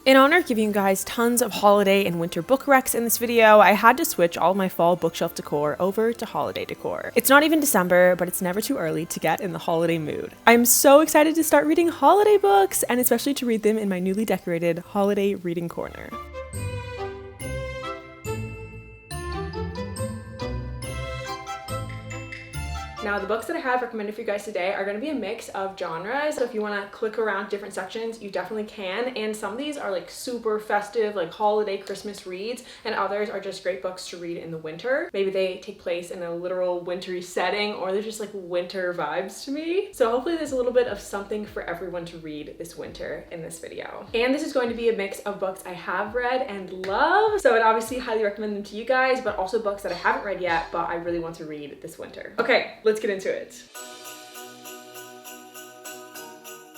In honor of giving you guys tons of holiday and winter book recs in this video, I had to switch all of my fall bookshelf decor over to holiday decor. It's not even December, but it's never too early to get in the holiday mood. I'm so excited to start reading holiday books, and especially to read them in my newly decorated holiday reading corner. Now, the books that I have recommended for you guys today are going to be a mix of genres. So if you want to click around different sections, you definitely can. And some of these are like super festive, like holiday Christmas reads, and others are just great books to read in the winter. Maybe they take place in a literal wintry setting, or they're just like winter vibes to me. So hopefully there's a little bit of something for everyone to read this winter in this video. And this is going to be a mix of books I have read and love. So I'd obviously highly recommend them to you guys, but also books that I haven't read yet, but I really want to read this winter. Okay, let's get into it.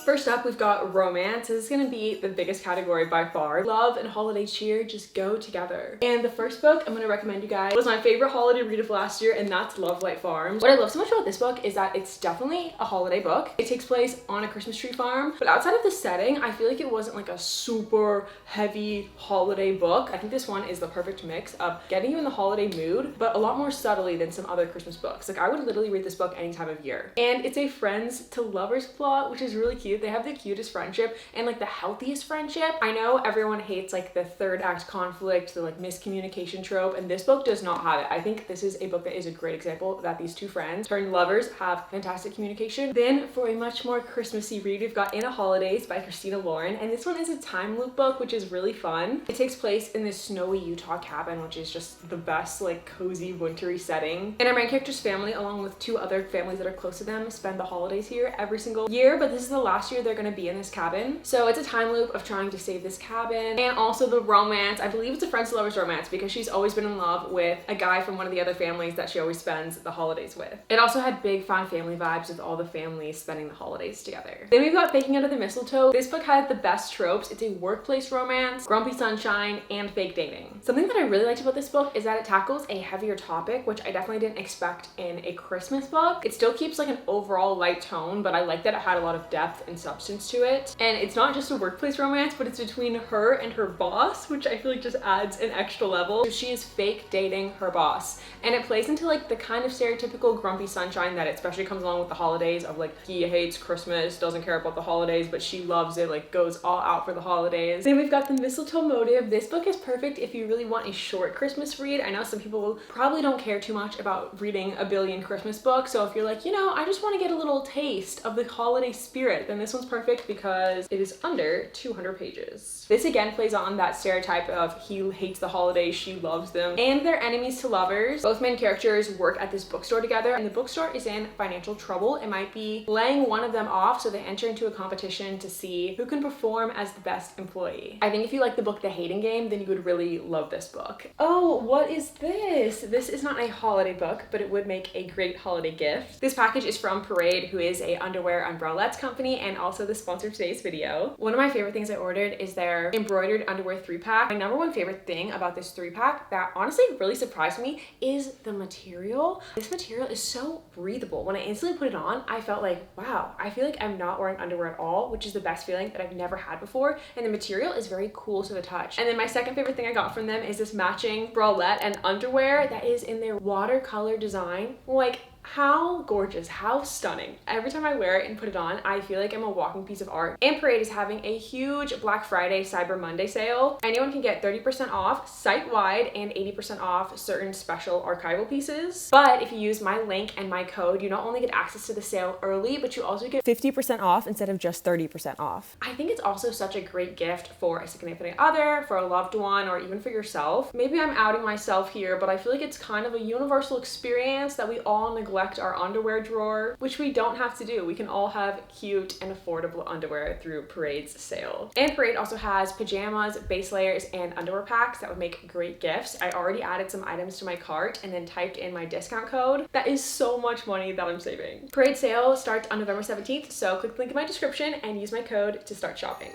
First up, we've got romance. This is going to be the biggest category by far. Love and holiday cheer just go together. And the first book I'm going to recommend you guys was my favorite holiday read of last year, and that's Love Light Farms. What I love so much about this book is that it's definitely a holiday book. It takes place on a Christmas tree farm, but outside of the setting, I feel like it wasn't like a super heavy holiday book. I think this one is the perfect mix of getting you in the holiday mood, but a lot more subtly than some other Christmas books. Like, I would literally read this book any time of year. And it's a friends to lovers plot, which is really cute. They have the cutest friendship and like the healthiest friendship. I know everyone hates like the third act conflict, the like miscommunication trope, and this book does not have it. I think this is a book that is a great example that these two friends turned lovers have fantastic communication. Then for a much more Christmassy read, we've got In a Holidays by Christina Lauren, and this one is a time loop book, which is really fun. It takes place in this snowy Utah cabin, which is just the best like cozy wintry setting. And our main character's family, along with two other families that are close to them, spend the holidays here every single year, but this is the last year they're going to be in this cabin. So it's a time loop of trying to save this cabin, and also the romance. I believe it's a friends to lovers romance because she's always been in love with a guy from one of the other families that she always spends the holidays with. It also had big fun family vibes with all the families spending the holidays together. Then we've got Faking Under the Mistletoe. This book had the best tropes. It's a workplace romance, grumpy sunshine, and fake dating. Something that I really liked about this book is that it tackles a heavier topic, which I definitely didn't expect in a Christmas book. It still keeps like an overall light tone, but I like that it had a lot of depth and substance to it. And it's not just a workplace romance, but it's between her and her boss, which I feel like just adds an extra level. So she is fake dating her boss, and it plays into like the kind of stereotypical grumpy sunshine that especially comes along with the holidays of like he hates Christmas, doesn't care about the holidays, but she loves it, like goes all out for the holidays. Then we've got the mistletoe motive. This book is perfect if you really want a short Christmas read. I know some people probably don't care too much about reading a billion Christmas books, so if you're like, you know, I just want to get a little taste of the holiday spirit, then this one's perfect because it is under 200 pages. This again plays on that stereotype of he hates the holidays, she loves them, and they're enemies to lovers. Both main characters work at this bookstore together, and the bookstore is in financial trouble. It might be laying one of them off, so they enter into a competition to see who can perform as the best employee. I think if you like the book The Hating Game, then you would really love this book. Oh, what is this? This is not a holiday book, but it would make a great holiday gift. This package is from Parade, who is a underwear umbrellettes company and also the sponsor of today's video. One of my favorite things I ordered is their embroidered underwear 3-pack. My number one favorite thing about this 3-pack that honestly really surprised me is the material. This material is so breathable. When I instantly put it on, I felt like, wow, I feel like I'm not wearing underwear at all, which is the best feeling that I've never had before. And the material is very cool to the touch. And then my second favorite thing I got from them is this matching bralette and underwear that is in their watercolor design. Like, how gorgeous, how stunning. Every time I wear it and put it on, I feel like I'm a walking piece of art. And Parade is having a huge Black Friday, Cyber Monday sale. Anyone can get 30% off site-wide and 80% off certain special archival pieces. But if you use my link and my code, you not only get access to the sale early, but you also get 50% off instead of just 30% off. I think it's also such a great gift for a significant other, for a loved one, or even for yourself. Maybe I'm outing myself here, but I feel like it's kind of a universal experience that we all neglect our underwear drawer, which we don't have to do. We can all have cute and affordable underwear through Parade's sale. And Parade also has pajamas, base layers, and underwear packs that would make great gifts. I already added some items to my cart and then typed in my discount code. That is so much money that I'm saving. Parade sale starts on November 17th, so click the link in my description and use my code to start shopping.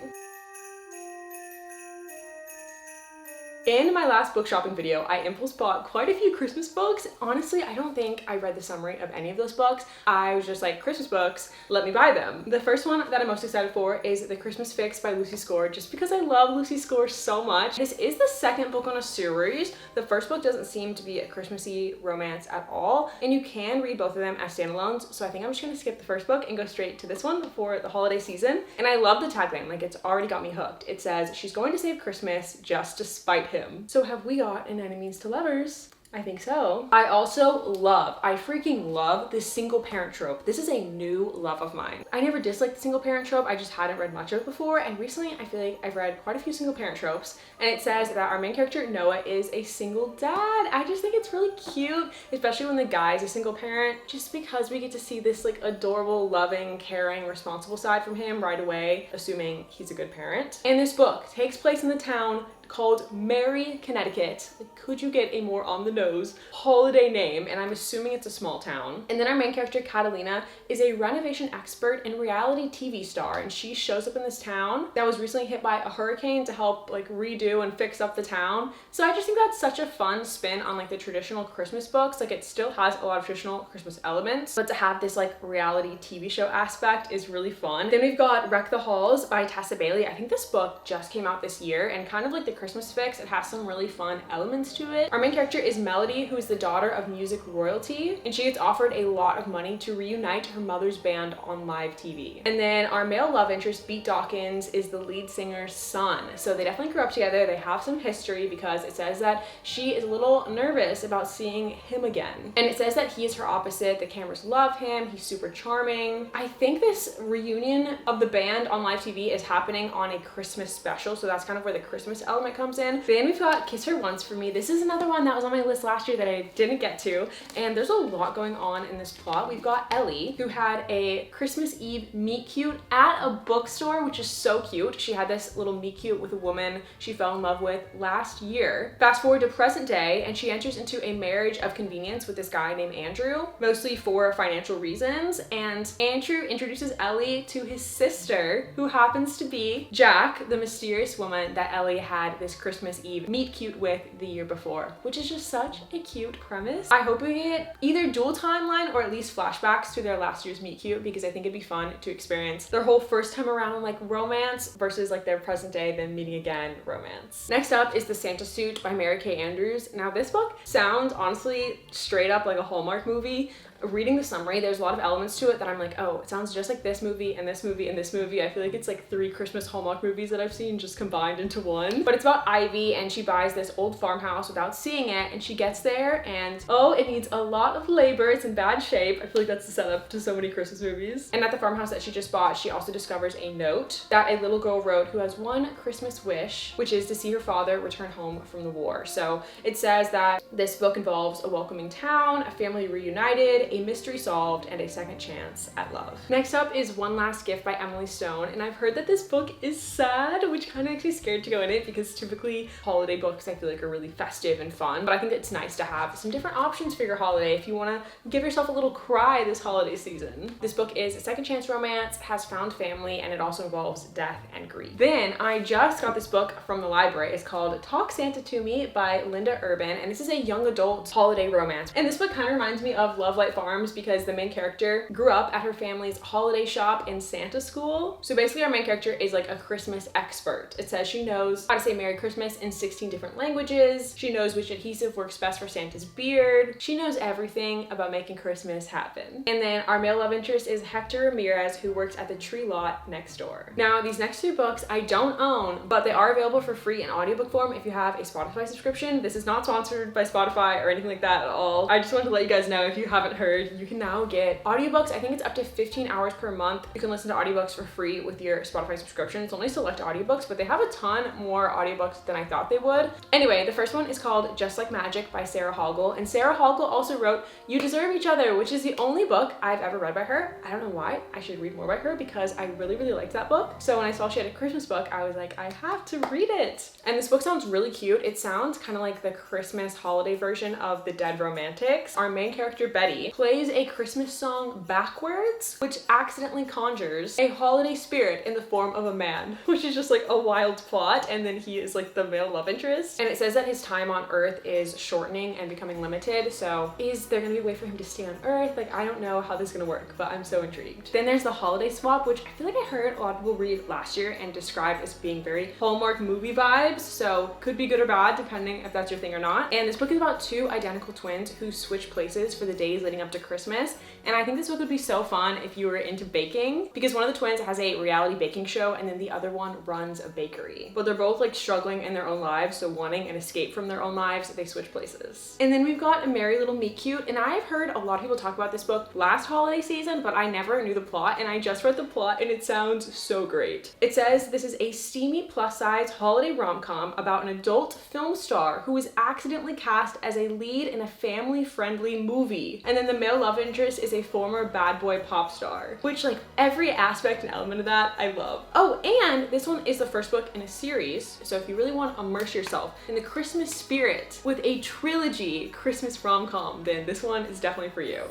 In my last book shopping video, I impulse bought quite a few Christmas books. Honestly, I don't think I read the summary of any of those books. I was just like, Christmas books, let me buy them. The first one that I'm most excited for is The Christmas Fix by Lucy Score, just because I love Lucy Score so much. This is the second book on a series. The first book doesn't seem to be a Christmassy romance at all, and you can read both of them as standalones, so I think I'm just gonna skip the first book and go straight to this one for the holiday season. And I love the tagline, like it's already got me hooked. It says, she's going to save Christmas just to spite him. So have we got an enemies to lovers? I think so. I freaking love this single parent trope. This is a new love of mine. I never disliked the single parent trope, I just hadn't read much of it before, and recently I feel like I've read quite a few single parent tropes, and it says that our main character, Noah, is a single dad. I just think it's really cute, especially when the guy's a single parent, just because we get to see this like adorable, loving, caring, responsible side from him right away, assuming he's a good parent. And this book takes place in the town called Mary, Connecticut. Like, could you get a more on the nose holiday name? And I'm assuming it's a small town. And then our main character, Catalina, is a renovation expert and reality TV star, and she shows up in this town that was recently hit by a hurricane to help like redo and fix up the town. So I just think that's such a fun spin on like the traditional Christmas books. Like, it still has a lot of traditional Christmas elements, but to have this like reality TV show aspect is really fun. Then we've got Wreck the Halls by Tessa Bailey. I think this book just came out this year, and kind of like the Christmas Fix, it has some really fun elements to it. Our main character is Melody, who is the daughter of music royalty, and she gets offered a lot of money to reunite her mother's band on live TV. And then our male love interest, Beat Dawkins, is the lead singer's son. So they definitely grew up together. They have some history because it says that she is a little nervous about seeing him again. And it says that he is her opposite. The cameras love him. He's super charming. I think this reunion of the band on live TV is happening on a Christmas special, so that's kind of where the Christmas element comes in. Then we've got Kiss Her Once for Me. This is another one that was on my list last year that I didn't get to, and there's a lot going on in this plot. We've got Ellie, who had a Christmas Eve meet cute at a bookstore, which is so cute. She had this little meet cute with a woman she fell in love with last year. Fast forward to present day, and she enters into a marriage of convenience with this guy named Andrew, mostly for financial reasons, and Andrew introduces Ellie to his sister, who happens to be Jack, the mysterious woman that Ellie had this Christmas Eve meet cute with the year before, which is just such a cute premise. I hope we get either dual timeline or at least flashbacks to their last year's meet cute, because I think it'd be fun to experience their whole first time around like romance versus like their present day then meeting again romance. Next up is The Santa Suit by Mary Kay Andrews. Now this book sounds honestly straight up like a Hallmark movie. Reading the summary, there's a lot of elements to it that I'm like, oh, it sounds just like this movie and this movie and this movie. I feel like it's like 3 Christmas Hallmark movies that I've seen just combined into one. But it's about Ivy, and she buys this old farmhouse without seeing it, and she gets there and oh, it needs a lot of labor. It's in bad shape. I feel like that's the setup to so many Christmas movies. And at the farmhouse that she just bought, she also discovers a note that a little girl wrote who has one Christmas wish, which is to see her father return home from the war. So it says that this book involves a welcoming town, a family reunited, a mystery solved, and a second chance at love. Next up is One Last Gift by Emily Stone, and I've heard that this book is sad, which kind of makes me scared to go in it, because typically holiday books I feel like are really festive and fun, but I think it's nice to have some different options for your holiday if you want to give yourself a little cry this holiday season. This book is a second chance romance, has found family, and it also involves death and grief. Then I just got this book from the library. It's called Talk Santa to Me by Linda Urban, and this is a young adult holiday romance. And this book kind of reminds me of Love Light Farms, because the main character grew up at her family's holiday shop in Santa school. So basically our main character is like a Christmas expert. It says she knows how to say Merry Christmas in 16 different languages. She knows which adhesive works best for Santa's beard. She knows everything about making Christmas happen. And then our male love interest is Hector Ramirez, who works at the tree lot next door. Now these next 2 books I don't own, but they are available for free in audiobook form if you have a Spotify subscription. This is not sponsored by Spotify or anything like that at all. I just wanted to let you guys know, if you haven't heard, you can now get audiobooks. I think it's up to 15 hours per month. You can listen to audiobooks for free with your Spotify subscription. It's only select audiobooks, but they have a ton more audiobooks than I thought they would. Anyway, the first one is called Just Like Magic by Sarah Hoggle, and Sarah Hoggle also wrote You Deserve Each Other, which is the only book I've ever read by her. I don't know why. I should read more by her, because I really liked that book. So when I saw she had a Christmas book, I was like, I have to read it. And this book sounds really cute. It sounds kind of like the Christmas holiday version of The Dead Romantics. Our main character, Betty, plays a Christmas song backwards, which accidentally conjures a holiday spirit in the form of a man, which is just like a wild plot. And then he is like the male love interest. And it says that his time on Earth is shortening and becoming limited. So is there gonna be a way for him to stay on Earth? Like, I don't know how this is gonna work, but I'm so intrigued. Then there's the holiday swap, which I feel like I heard a lot of people read last year and described as being very Hallmark movie vibes. So could be good or bad, depending if that's your thing or not. And this book is about two identical twins who switch places for the days leading up to Christmas. And I think this book would be so fun if you were into baking, because one of the twins has a reality baking show and then the other one runs a bakery. But they're both like struggling in their own lives, so wanting an escape from their own lives, they switch places. And then we've got A Merry Little Meet Cute, and I've heard a lot of people talk about this book last holiday season, but I never knew the plot, and I just read the plot and it sounds so great. It says this is a steamy plus-size holiday rom-com about an adult film star who is accidentally cast as a lead in a family-friendly movie. And then the male love interest is a former bad boy pop star, which like every aspect and element of that I love. Oh, and this one is the first book in a series, so if you really want to immerse yourself in the Christmas spirit with a trilogy Christmas rom-com, then this one is definitely for you.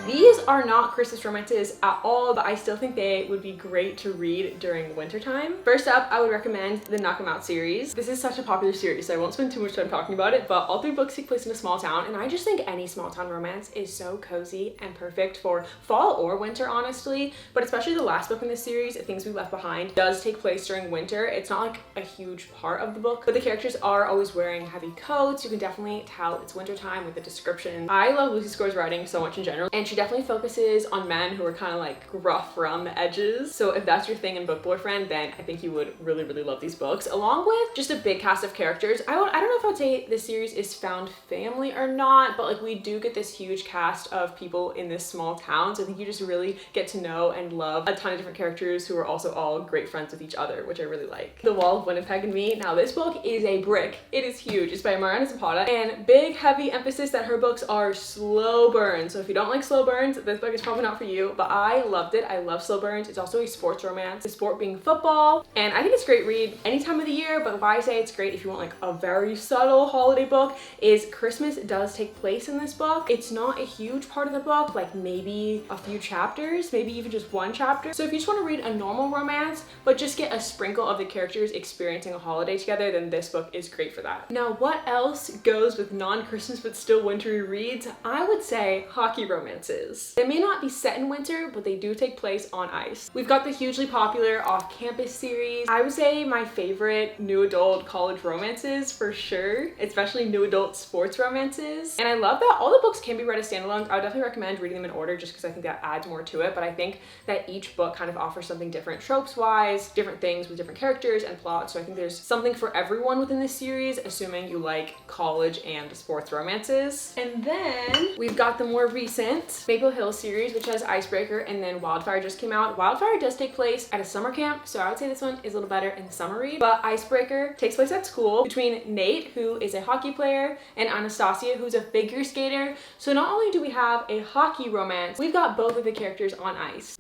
These are not Christmas romances at all, but I still think they would be great to read during wintertime. First up, I would recommend the Knock 'Em Out series. This is such a popular series, so I won't spend too much time talking about it, but all three books take place in a small town, and I just think any small town romance is so cozy and perfect for fall or winter, honestly. But especially the last book in this series, Things We Left Behind, does take place during winter. It's not like a huge part of the book, but the characters are always wearing heavy coats. You can definitely tell it's wintertime with the description. I love Lucy Score's writing so much in general, and she definitely focuses on men who are kind of like rough around the edges. So if that's your thing in Book Boyfriend, then I think you would really, really love these books, along with just a big cast of characters. I don't know if I would say this series is found family or not, but like we do get this huge cast of people in this small town. So I think you just really get to know and love a ton of different characters who are also all great friends with each other, which I really like. The Wall of Winnipeg and Me. Now this book is a brick. It is huge. It's by Mariana Zapata, and big heavy emphasis that her books are slow burn. So if you don't like slow burns, this book is probably not for you, but I loved it. I love slow burns. It's also a sports romance, the sport being football, and I think it's a great read any time of the year. But why I say it's great if you want like a very subtle holiday book is Christmas does take place in this book. It's not a huge part of the book, like maybe a few chapters, maybe even just one chapter. So if you just want to read a normal romance but just get a sprinkle of the characters experiencing a holiday together, then this book is great for that. Now what else goes with non-Christmas but still wintry reads? I would say hockey romances. They may not be set in winter, but they do take place on ice. We've got the hugely popular Off-Campus series. I would say my favorite new adult college romances for sure, especially new adult sports romances. And I love that all the books can be read as standalones. I would definitely recommend reading them in order just because I think that adds more to it. But I think that each book kind of offers something different tropes-wise, different things with different characters and plots. So I think there's something for everyone within this series, assuming you like college and sports romances. And then we've got the more recent Maple Hill series, which has Icebreaker, and then Wildfire just came out. Wildfire does take place at a summer camp, so I would say this one is a little better in the summer read. But Icebreaker takes place at school between Nate, who is a hockey player, and Anastasia, who's a figure skater. So not only do we have a hockey romance, we've got both of the characters on ice.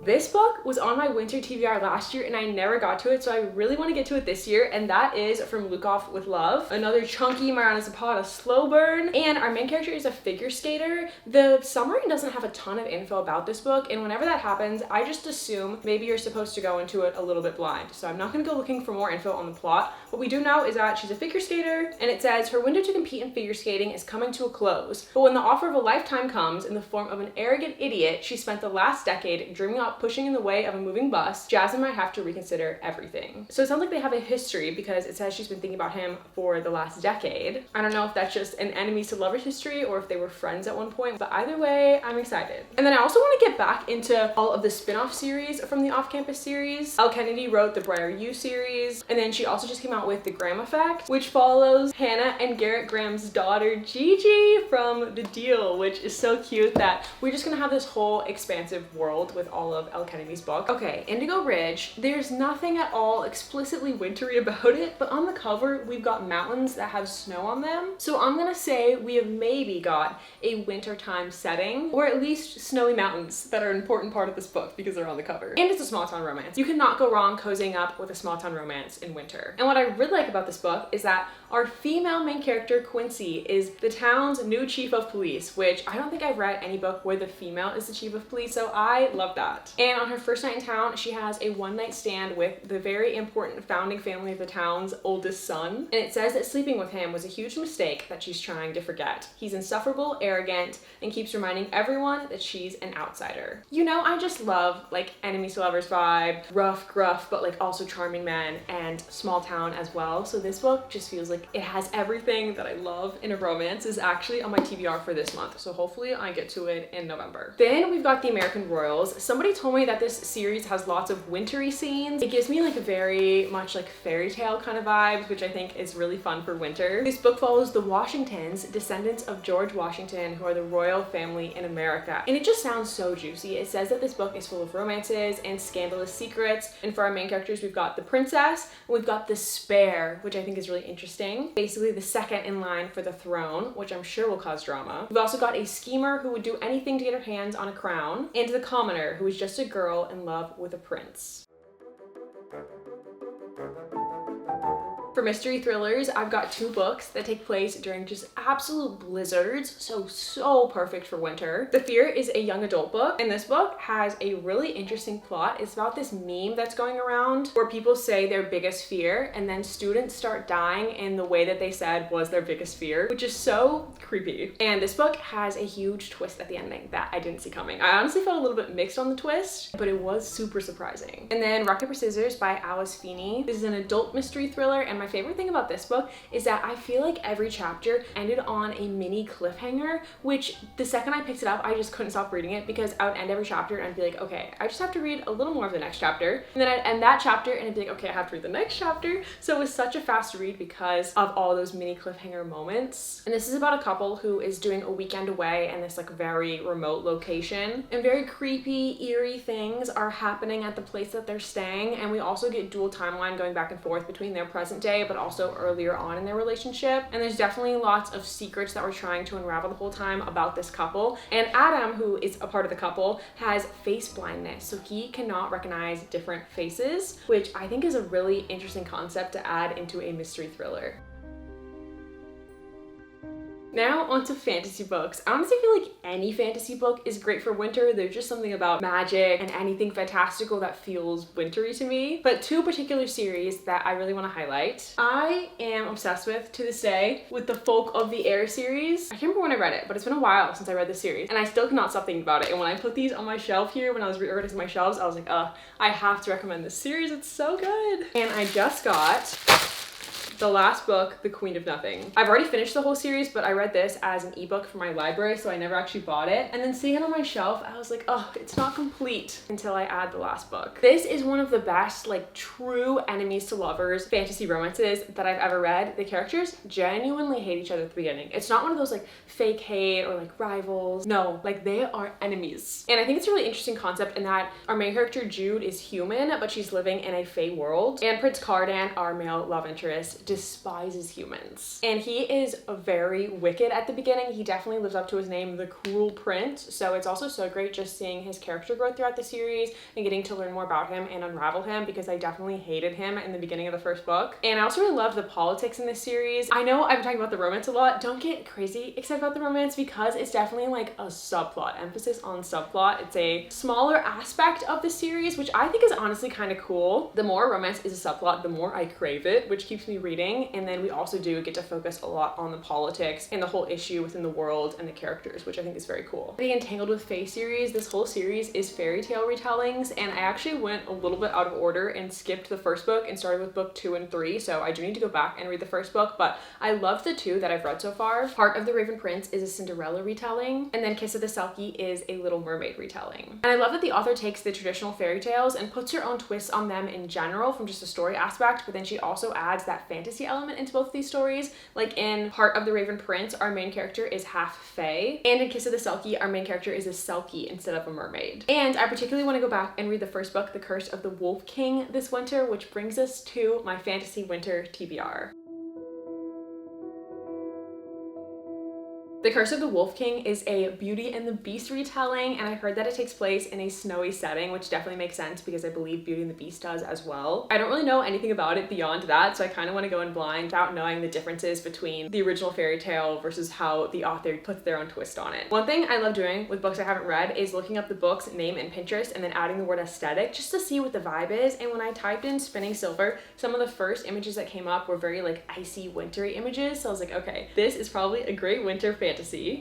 This book was on my winter TBR last year and I never got to it, so I really want to get to it this year, and that is From Lukoff with Love. Another chunky Mariana Zapata slow burn, and our main character is a figure skater. The summary doesn't have a ton of info about this book, and whenever that happens, I just assume maybe you're supposed to go into it a little bit blind. So I'm not going to go looking for more info on the plot. What we do know is that she's a figure skater, and it says her window to compete in figure skating is coming to a close. But when the offer of a lifetime comes in the form of an arrogant idiot she spent the last decade dreaming up pushing in the way of a moving bus, Jasmine might have to reconsider everything. So it sounds like they have a history because it says she's been thinking about him for the last decade. I don't know if that's just an enemies to lovers history or if they were friends at one point, but either way, I'm excited. And then I also want to get back into all of the spin-off series from the Off-Campus series. Elle Kennedy wrote the Briar U series, and then she also just came out with The Graham Effect, which follows Hannah and Garrett Graham's daughter Gigi from The Deal, which is so cute that we're just gonna have this whole expansive world with all love Elle Kennedy's book. Okay, Indigo Ridge. There's nothing at all explicitly wintry about it, but on the cover, we've got mountains that have snow on them. So I'm gonna say we have maybe got a wintertime setting, or at least snowy mountains that are an important part of this book because they're on the cover. And it's a small town romance. You cannot go wrong cozying up with a small town romance in winter. And what I really like about this book is that our female main character, Quincy, is the town's new chief of police, which I don't think I've read any book where the female is the chief of police, so I love that. And on her first night in town, she has a one-night stand with the very important founding family of the town's oldest son. And it says that sleeping with him was a huge mistake that she's trying to forget. He's insufferable, arrogant, and keeps reminding everyone that she's an outsider. You know, I just love like enemies to lovers vibe, rough, gruff, but like also charming men, and small town as well. So this book just feels like it has everything that I love in a romance. Is actually on my TBR for this month, so hopefully I get to it in November. Then we've got The American Royals. Somebody told me that this series has lots of wintry scenes. It gives me like a very much like fairy tale kind of vibes, which I think is really fun for winter. This book follows the Washingtons, descendants of George Washington, who are the royal family in America. And it just sounds so juicy. It says that this book is full of romances and scandalous secrets. And for our main characters, we've got the princess, and we've got the spare, which I think is really interesting. Basically the second in line for the throne, which I'm sure will cause drama. We've also got a schemer who would do anything to get her hands on a crown, and the commoner, who is just a girl in love with a prince. For mystery thrillers, I've got two books that take place during just absolute blizzards, so perfect for winter. The Fear is a young adult book, and this book has a really interesting plot. It's about this meme that's going around where people say their biggest fear, and then students start dying in the way that they said was their biggest fear, which is so creepy. And this book has a huge twist at the ending that I didn't see coming. I honestly felt a little bit mixed on the twist, but it was super surprising. And then Rock, Paper, Scissors by Alice Feeney. This is an adult mystery thriller, and my favorite thing about this book is that I feel like every chapter ended on a mini cliffhanger, which the second I picked it up, I just couldn't stop reading it because I would end every chapter and I'd be like, okay, I just have to read a little more of the next chapter. And then I'd end that chapter and I'd be like, okay, I have to read the next chapter. So it was such a fast read because of all those mini cliffhanger moments. And this is about a couple who is doing a weekend away in this like very remote location, and very creepy, eerie things are happening at the place that they're staying. And we also get dual timeline going back and forth between their present day but also earlier on in their relationship. And there's definitely lots of secrets that we're trying to unravel the whole time about this couple. And Adam, who is a part of the couple, has face blindness, so he cannot recognize different faces, which I think is a really interesting concept to add into a mystery thriller. Now onto fantasy books. I honestly feel like any fantasy book is great for winter. There's just something about magic and anything fantastical that feels wintry to me. But two particular series that I really want to highlight. I am obsessed with, to this day, with the Folk of the Air series. I can't remember when I read it, but it's been a while since I read this series, and I still cannot stop thinking about it. And when I put these on my shelf here, when I was reorganizing my shelves, I was like, I have to recommend this series. It's so good. And I just got the last book, The Queen of Nothing. I've already finished the whole series, but I read this as an ebook for my library, so I never actually bought it. And then seeing it on my shelf, I was like, oh, it's not complete until I add the last book. This is one of the best, like, true enemies to lovers fantasy romances that I've ever read. The characters genuinely hate each other at the beginning. It's not one of those like fake hate or like rivals. No, like they are enemies. And I think it's a really interesting concept in that our main character Jude is human, but she's living in a fae world. And Prince Cardan, our male love interest, despises humans. And he is very wicked at the beginning. He definitely lives up to his name, the Cruel Prince. So it's also so great just seeing his character growth throughout the series and getting to learn more about him and unravel him, because I definitely hated him in the beginning of the first book. And I also really loved the politics in this series. I know I've been talking about the romance a lot. Don't get crazy excited about the romance, because it's definitely like a subplot, emphasis on subplot. It's a smaller aspect of the series, which I think is honestly kind of cool. The more romance is a subplot, the more I crave it, which keeps me reading. And then we also do get to focus a lot on the politics and the whole issue within the world and the characters, which I think is very cool. The Entangled with Fae series, this whole series is fairy tale retellings, and I actually went a little bit out of order and skipped the first book and started with book 2 and 3, so I do need to go back and read the first book, but I love the two that I've read so far. Heart of the Raven Prince is a Cinderella retelling, and then Kiss of the Selkie is a Little Mermaid retelling. And I love that the author takes the traditional fairy tales and puts her own twists on them in general from just a story aspect, but then she also adds that fantasy fantasy element into both of these stories. Like in Heart of the Raven Prince, our main character is half fae, and in Kiss of the Selkie, our main character is a Selkie instead of a mermaid. And I particularly want to go back and read the first book, The Curse of the Wolf King, this winter, which brings us to my fantasy winter TBR. The Curse of the Wolf King is a Beauty and the Beast retelling, and I heard that it takes place in a snowy setting, which definitely makes sense because I believe Beauty and the Beast does as well. I don't really know anything about it beyond that, so I kind of want to go in blind without knowing the differences between the original fairy tale versus how the author puts their own twist on it. One thing I love doing with books I haven't read is looking up the book's name in Pinterest and then adding the word aesthetic just to see what the vibe is. And when I typed in Spinning Silver, some of the first images that came up were very like icy, wintry images. So I was like, okay, this is probably a great winter fantasy.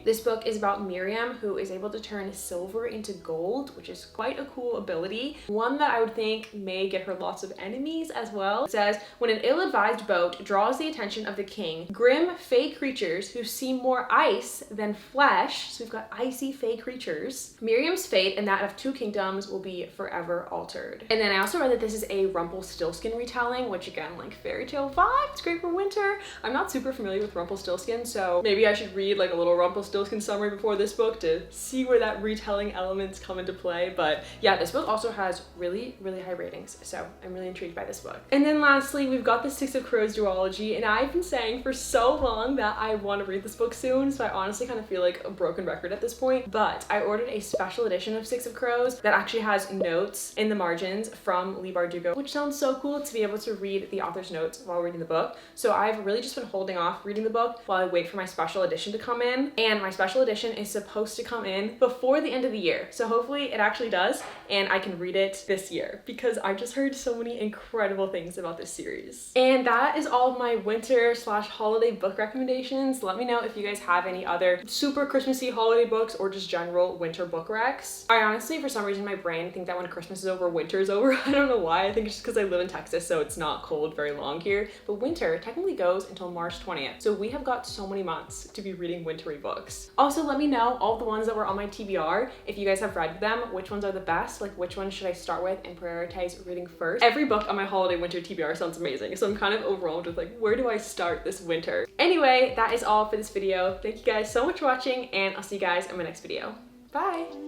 This book is about Miriam, who is able to turn silver into gold, which is quite a cool ability. One that I would think may get her lots of enemies as well. It says, when an ill-advised boat draws the attention of the king, grim fey creatures who seem more ice than flesh, so we've got icy fey creatures, Miriam's fate and that of two kingdoms will be forever altered. And then I also read that this is a Rumpelstiltskin retelling, which again, like fairy tale vibe, it's great for winter. I'm not super familiar with Rumpelstiltskin, so maybe I should read like a little Rumpelstiltskin summary before this book to see where that retelling elements come into play. But yeah, this book also has really high ratings, so I'm really intrigued by this book. And then lastly, we've got the Six of Crows duology, and I've been saying for so long that I want to read this book soon, so I honestly kind of feel like a broken record at this point. But I ordered a special edition of Six of Crows that actually has notes in the margins from Leigh Bardugo, which sounds so cool to be able to read the author's notes while reading the book. So I've really just been holding off reading the book while I wait for my special edition to come in. And my special edition is supposed to come in before the end of the year. So hopefully it actually does, and I can read it this year because I've just heard so many incredible things about this series. And that is all of my winter/holiday book recommendations. Let me know if you guys have any other super Christmassy holiday books or just general winter book recs. I honestly, for some reason, my brain think that when Christmas is over, winter is over. I don't know why. I think it's just because I live in Texas, so it's not cold very long here. But winter technically goes until March 20th. So we have got so many months to be reading wintry books. Also, let me know all the ones that were on my TBR. If you guys have read them, which ones are the best? Like, which ones should I start with and prioritize reading first? Every book on my holiday winter TBR sounds amazing, so I'm kind of overwhelmed with like, where do I start this winter? Anyway, that is all for this video. Thank you guys so much for watching, and I'll see you guys in my next video. Bye!